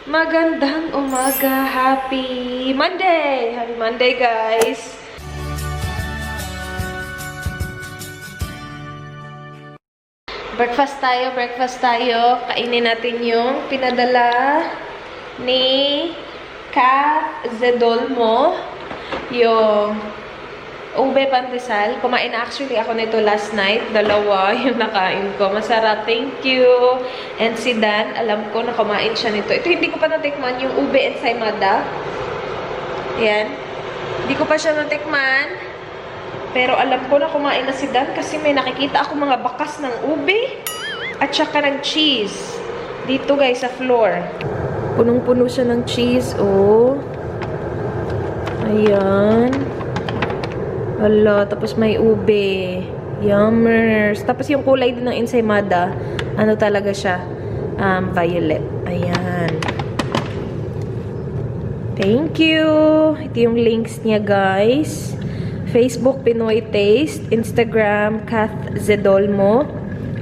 Magandang umaga. Happy Monday! Happy Monday, guys! Breakfast tayo, breakfast tayo. Kainin natin yung pinadala ni Kath Zedolmo. Yung ube pandesal. Kumain na actually ako nito last night. Dalawa yung nakain ko. Masarap. Thank you. And si Dan, alam ko na kumain siya nito. Ito hindi ko pa natikman yung ube ensaymada. Ayan. Hindi ko pa siya natikman. Pero alam ko na kumain na si Dan kasi may nakikita ako mga bakas ng ube at saka ng cheese. Dito guys, sa floor. Punong-puno siya ng cheese. Oh. Ayan. Hala, tapos may ube. Yummers. Tapos yung kulay din ng ensaymada, ano talaga siya? Violet. Ayan. Thank you. Ito yung links niya, guys. Facebook, Pinoy Taste. Instagram, Kath Zedolmo.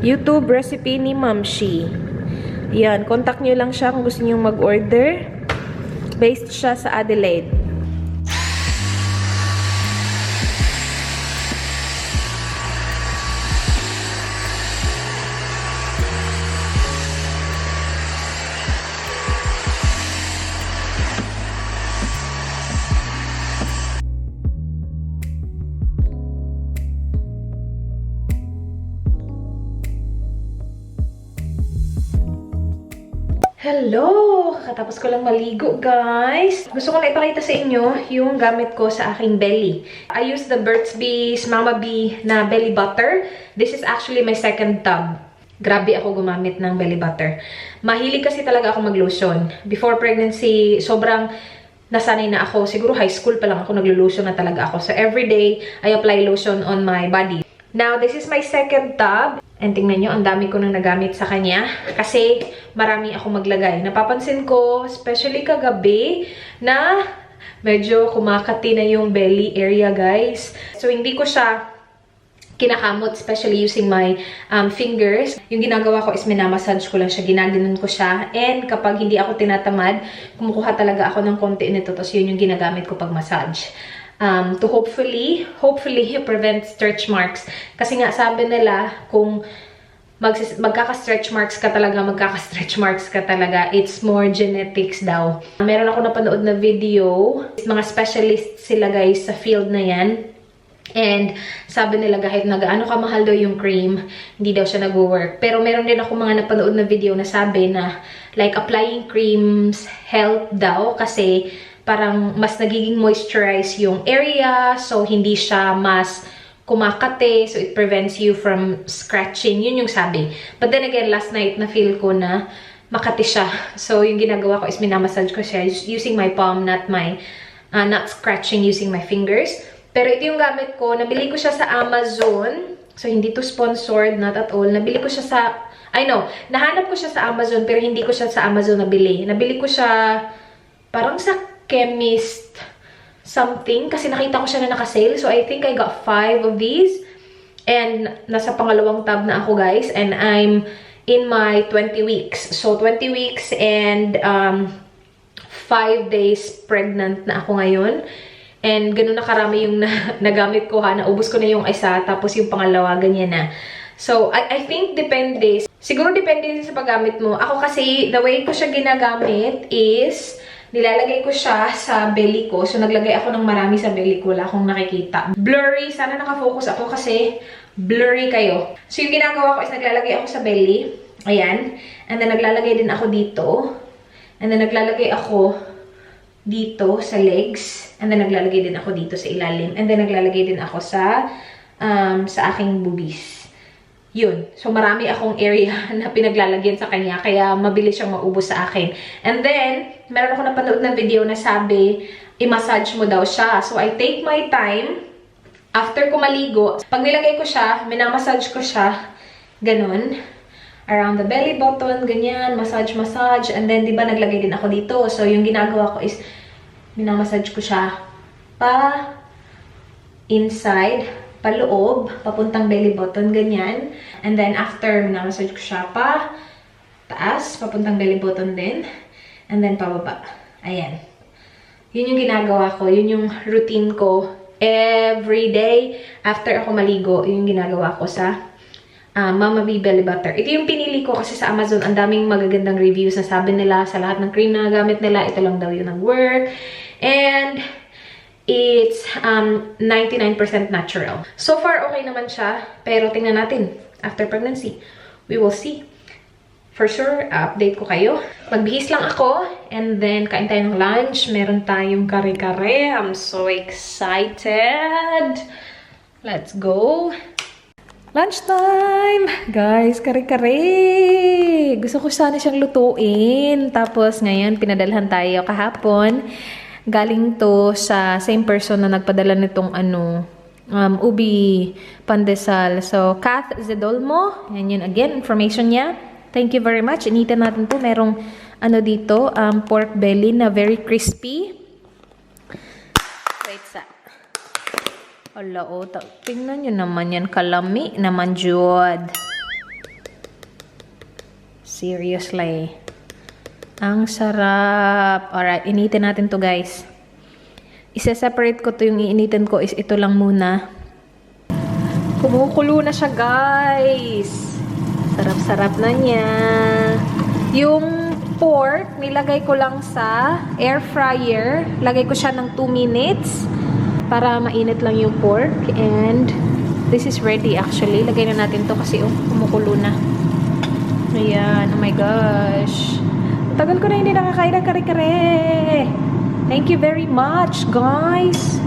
YouTube, recipe ni Mamshi. Ayan, contact nyo lang siya kung gusto nyo mag-order. Based siya sa Adelaide. Hello! Kakatapos ko lang maligo, guys. Gusto ko lang ipakita sa inyo yung gamit ko sa aking belly. I use the Burt's Bees Mama Bee na belly butter. This is actually my second tub. Grabe ako gumamit ng belly butter. Mahilig kasi talaga ako mag-lotion. Before pregnancy, sobrang nasanay na ako. Siguro high school pa lang ako naglo-lotion na talaga ako. So everyday, I apply lotion on my body. Now, this is my second tub. And tingnan nyo, ang dami ko nang nagamit sa kanya. Kasi marami ako maglagay. Napapansin ko, especially kagabi, na medyo kumakati na yung belly area, guys. So, hindi ko siya kinakamot, especially using my fingers. Yung ginagawa ko is minamassage ko lang siya, ginaganon ko siya. And kapag hindi ako tinatamad, kumukuha talaga ako ng konti nito. Tapos yun yung ginagamit ko pag massage. To hopefully prevent stretch marks. Kasi nga sabi nila, kung magkaka-stretch marks ka talaga, it's more genetics daw. Meron ako napanood na video, mga specialist sila guys sa field na yan. And sabi nila kahit na gaano kamahal daw yung cream, hindi daw siya nag-work. Pero meron din ako mga napanood na video na sabi na like applying creams help daw kasi parang mas nagiging moisturize yung area, so hindi siya mas kumakate, so it prevents you from scratching. Yun yung sabi. But then again, last night, na-feel ko na makati siya. So, yung ginagawa ko is minamassage ko siya using my palm, not scratching using my fingers. Pero ito yung gamit ko. Nabili ko siya sa Amazon. So, hindi to sponsored, not at all. Nabili ko siya sa, nahanap ko siya sa Amazon, pero hindi ko siya sa Amazon nabili. Nabili ko siya parang sa chemist something kasi nakita ko siya na naka-sale. So I think I got 5 of these and nasa pangalawang tab na ako, guys, and I'm in my 20 weeks. So 20 weeks and 5 days pregnant na ako ngayon. And ganun na karami yung nagamit ko, ha. Naubos ko na yung isa, tapos yung pangalawa ganyan na. So I think depende. Siguro depende din sa paggamit mo. Ako kasi the way ko siya ginagamit is nilalagay ko siya sa belly ko. So, naglagay ako ng marami sa belly ko. Wala akong nakikita. Blurry. Sana nakafocus ako kasi blurry kayo. So, yung ginagawa ko is naglalagay ako sa belly. Ayan. And then, naglalagay din ako dito. And then, naglalagay ako dito sa legs. And then, naglalagay din ako dito sa ilalim. And then, naglalagay din ako sa aking boobies. Yun. So, marami akong area na pinaglalagyan sa kanya. Kaya, mabilis siyang maubos sa akin. And then, meron ako napanood na video na sabi, i-massage mo daw siya. So, I take my time. After ko maligo, pag nilagay ko siya, minamassage ko siya. Ganun. Around the belly button, ganyan. Massage. And then, di ba, naglagay din ako dito. So, yung ginagawa ko is, minamassage ko siya pa inside, paloob, papuntang belly button, ganyan. And then, after, minamassage ko siya pa taas, papuntang belly button din. and then pababa. Ayan. Yun yung ginagawa ko. Yun yung routine ko. Every day, after ako maligo, yun yung ginagawa ko sa Mama B Belly Butter. Ito yung pinili ko kasi sa Amazon, ang daming magagandang reviews na sabi nila sa lahat ng cream na gamit nila. Ito lang daw yung nag-work. And it's 99% natural. So far, okay naman siya. Pero tingnan natin. After pregnancy, we will see. For sure, update ko kayo. Magbihis lang ako. And then, kain tayo ng lunch. Meron tayong kare-kare. I'm so excited. Let's go. Lunchtime! Guys, kare-kare! Gusto ko sana siyang lutuin. Tapos, ngayon, pinadalhan tayo kahapon. Galing to sa same person na nagpadala nitong ubi pandesal. So, Kath Zedolmo. Yan yun again, information niya. Thank you very much. Initan natin po. Merong dito, pork belly na very crispy. Wait sa. Ala, tingnan nyo naman yan. Kalami naman, Jud. Seriously. Ang sarap. Alright, initin natin to, guys. Isa-separate ko to. Yung iinitin ko is ito lang muna. Kumukulo na siya, guys. Sarap-sarap na niya. Yung pork, nilagay ko lang sa air fryer. Lagay ko siya ng 2 minutes para mainit lang yung pork. And this is ready actually. Lagay na natin to kasi kumukulo na. Ayan. Oh my gosh. Tagal ko na hindi nakakain ng kare-kare. Thank you very much, guys.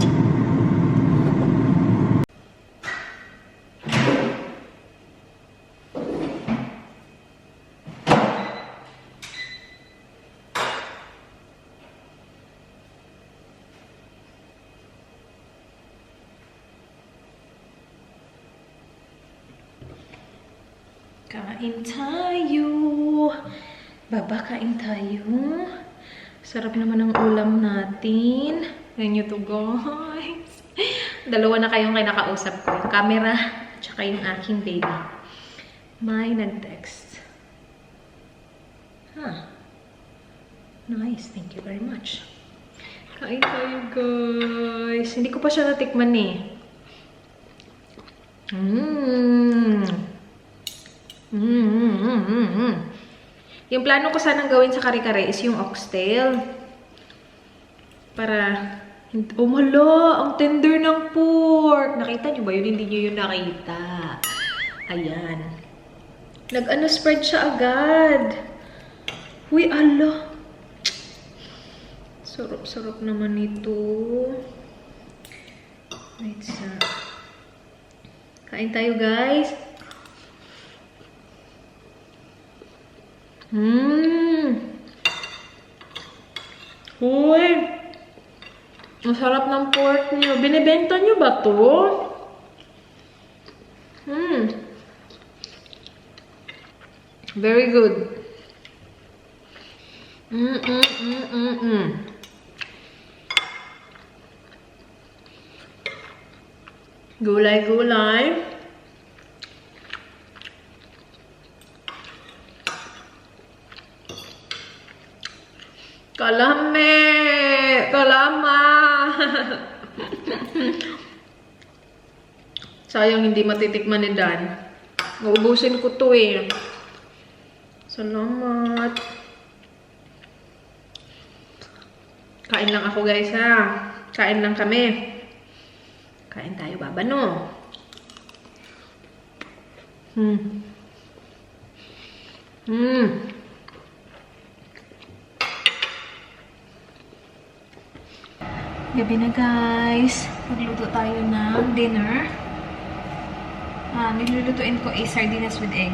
Kain tayo. Baba, kain tayo. Sarap naman ang ulam natin. Ganyan to, guys. Dalawa na kayong kinakausap ko. Yung camera, tsaka yung aking baby. May nag-text. Huh. Nice. Thank you very much. Kain tayo, guys. Hindi ko pa siya natikman eh. Yung plano ko sanang gawin sa kare-kare is yung oxtail. Para, oh hala, ang tender ng pork. Nakita nyo ba yun? Hindi nyo yun nakita. Ayan. Spread siya agad. Uy, ala. Sarap-sarap naman ito. Wait sa. Kain tayo, guys. Uy! Ang sarap ng pork niyo. Binibenta niyo ba to? Very good. Gulay-gulay. Kalame! Kalama! Sayang hindi matitikman ni Dan. Uubusin ko to eh. Salamat. Kain lang ako, guys, ha. Kain lang kami. Kain tayo, baba, no? Gabi na, guys. Magluto tayo ng dinner. Nilulutuin ko is sardinas with egg.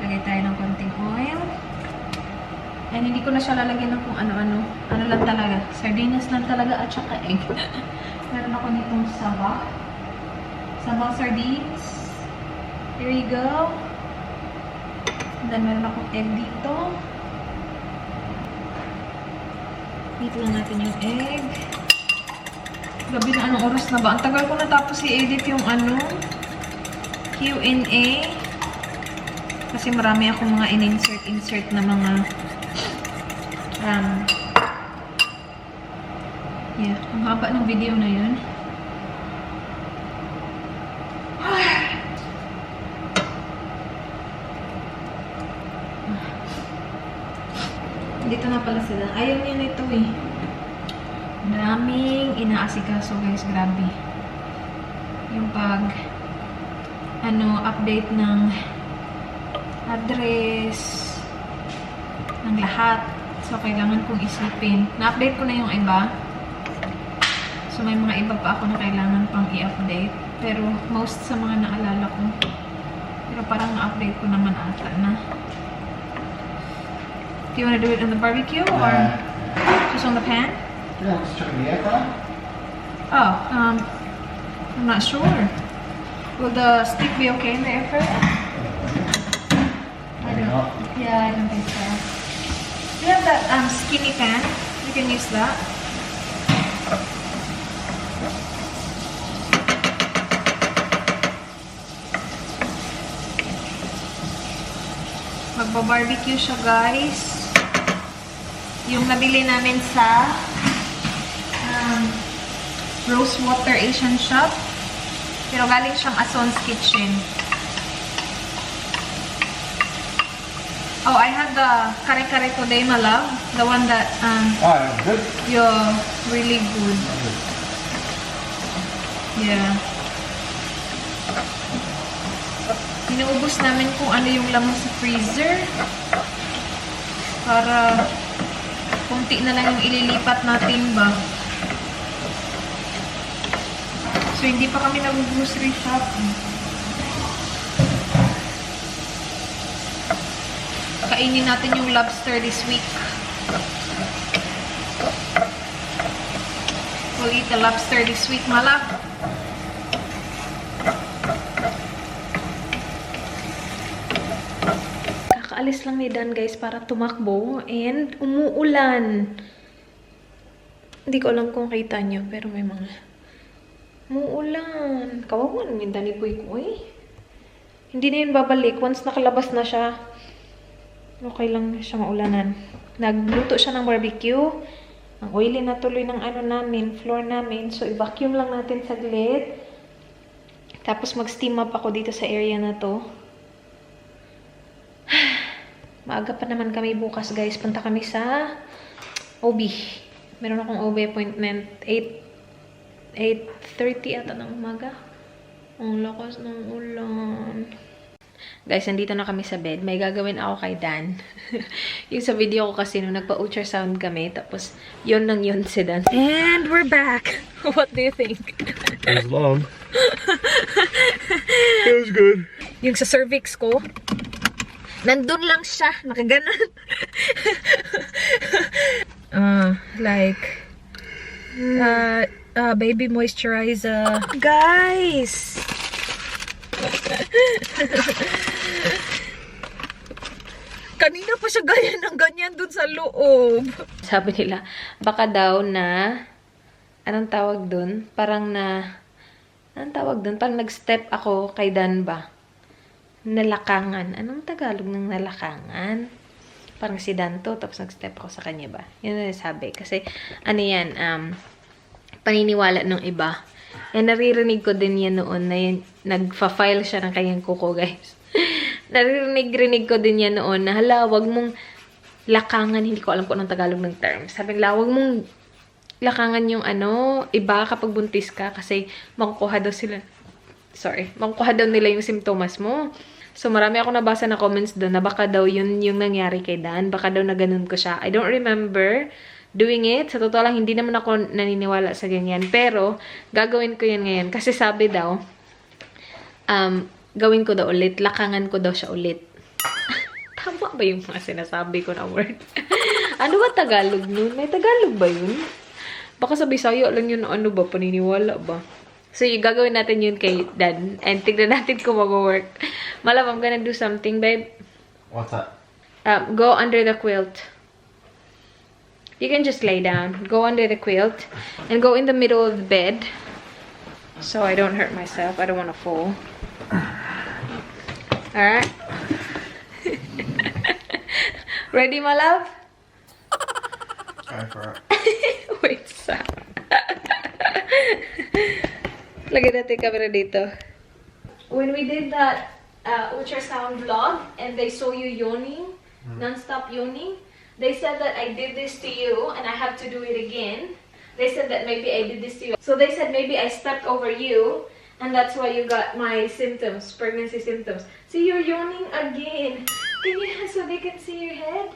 Lagay tayo ng konting oil. And hindi ko na siya lalagyan ng kung ano-ano. Ano lang talaga. Sardinas lang talaga at saka egg. Meron ako nitong saba. Sabang sardines. Here you go. And then meron akong egg dito. Dito lang natin yung egg. Gabi na, anong oras na ba? Ang tagal ko natapos i-edit yung Q&A. Kasi marami akong mga in-insert na mga Yeah, ang haba ng video na yun. Dito na pala sila. Ayaw niya nito eh. Daming inaasikaso guys, grabe. Yung update ng address ng lahat. So, kailangan kong isipin. Na-update ko na yung iba. So, may mga iba pa ako na kailangan pang i-update. Pero, most sa mga naalala ko. Pero parang na-update ko naman ata na. Do you want to do it on the barbecue or just on the pan? Yeah, let's check the air fryer. Oh, I'm not sure. Will the stick be okay in the air fryer? Maybe not. Yeah, I don't think so. We have that skinny pan. You can use that. Magba-barbecue siya, guys. Yung nabili namin sa Rosewater Asian Shop. Pero galing siyang Ason's Kitchen. Oh, I had the kare-kare today, my love. The one that, Good. you're really good. Yeah. Inuubos namin kung ano yung laman sa freezer. Para kunti na lang yung ililipat natin ba. So, hindi pa kami nag-grocery shopping. Kainin natin yung lobster this week. We'll eat the lobster this week, malap. Kakaalis lang ni Dan, guys, para tumakbo. And umuulan. Hindi ko alam kung kita nyo, pero may mga umuulan. Kawawa naman yung daniboy ko eh. Hindi na yun babalik. Once nakalabas na siya, okay lang na siya maulanan. Nagluto siya ng barbecue. Ang oily na tuloy ng floor namin. So, i-vacuum lang natin saglit. Tapos, mag-steam up ako dito sa area na to. Maaga pa naman kami bukas, guys. Punta kami sa OB. Meron akong OB appointment. 8:30 ata ng umaga. Ang lakas ng ulan. Guys, nandito na kami sa bed. May gagawin ako kay Dan. Yung sa video ko kasi nung nagpa-ultrasound kami. Tapos, yun lang yun si Dan. And we're back. What do you think? It was long. It was good. Yung sa cervix ko, nandun lang siya. Nakaganan. Baby moisturizer. Guys! Kanina pa siya gaya ng ganyan dun sa loob. Sabi nila, baka daw na, anong tawag dun? Parang nag-step ako kay Dan ba? Nalakangan. Anong Tagalog ng nalakangan? Parang si Dan to, tapos nag-step ako sa kanya ba? Yun na sabi. Kasi, paniniwala ng iba. Naririnig ko din yan noon na nagfa-file siya ng kanyang kuko, guys. Naririnig ko din yan noon na, hala, wag mong lakangan, hindi ko alam kung anong Tagalog ng term. Sabi nila, wag mong lakangan yung iba kapag buntis ka kasi makukuha daw nila yung simptomas mo. So, marami ako nabasa na comments doon na baka daw yun yung nangyari kay Dan. Baka daw na ganun ko siya. I don't remember doing it. Sa totoo lang, hindi naman ako naniniwala sa ganyan. Pero, gagawin ko yan ngayon. Kasi sabi daw, gawin ko daw ulit. Lakangan ko daw siya ulit. Tama ba yung mga sinasabi ko na word? Ano ba Tagalog nun? May Tagalog ba yun? Baka sa Bisaya lang yun, paniniwala ba? So, yung gagawin natin yun kay Dan. And tignan natin kung mag-work. Malab, I'm gonna do something, babe. What's that? Go under the quilt. You can just lay down. Go under the quilt. And go in the middle of the bed. So I don't hurt myself. I don't want to fall. Alright? Ready, my love? Go for it. Wait, stop. Lagyan natin yung camera dito. When we did that ultrasound vlog and they saw you yawning, non-stop yawning, they said that I did this to you and I have to do it again. They said that maybe I did this to you. So they said maybe I stepped over you and that's why you got my symptoms, pregnancy symptoms. See, you're yawning again. Can you, so they can see your head?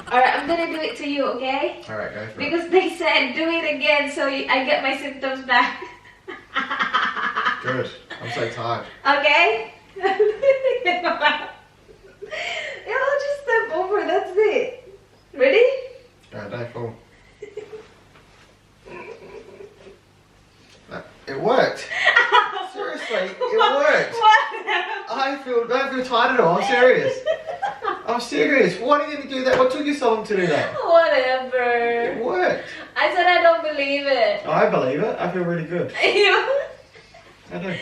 Alright, I'm gonna do it to you, okay? Alright, go for it. Because they said do it again so I get my symptoms back. Good. I'm so tired. Okay? Yeah, I'll just step over, that's it. Ready? Alright, no fall. It worked. Seriously, it worked. What? Don't feel tired at all. I'm serious. I'm serious. Why didn't you do that? What took you so long to do that? Whatever. It worked. I said I don't believe it. I believe it. I feel really good. You? I do.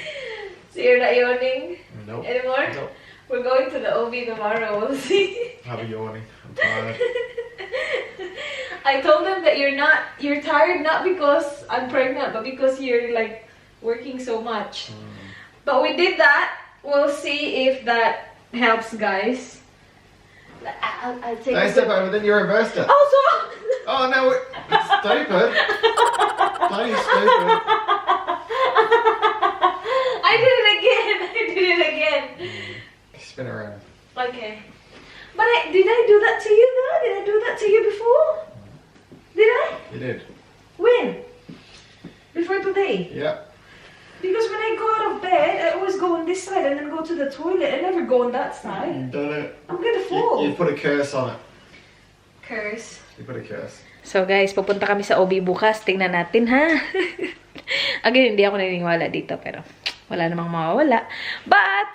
So you're not yawning Nope. anymore? Nope. We're going to the OB tomorrow, we'll see. I'll be yawning. I'm tired. I told them that you're tired not because I'm pregnant, but because you're like working so much. But we did that. We'll see if that helps, guys. I'll take Don't a step good- over, then you reversed it. Oh, Oh no, it's stupid. Bloody stupid. I did it again. I did it again. Spin around. Okay. But did I do that to you though? Did I do that to you before? Did I? You did. When? Before today? Yeah. Because when I go out of bed, I always go on this side and then go to the toilet. I never go on that side. You done it. I'm gonna fall. You put a curse on it. Curse. You put a curse. So guys, pupunta kami sa OB bukas. Tingnan natin ha. Again, hindi ako naniniwala dito pero wala namang mawawala. But,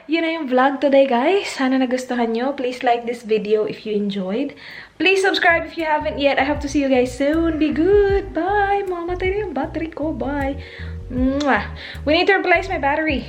yun na yung vlog today guys. Sana nagustuhan nyo. Please like this video if you enjoyed. Please subscribe if you haven't yet. I hope to see you guys soon. Be good. Bye. Mamamatay na yung battery ko. Bye. Mwah. We need to replace my battery.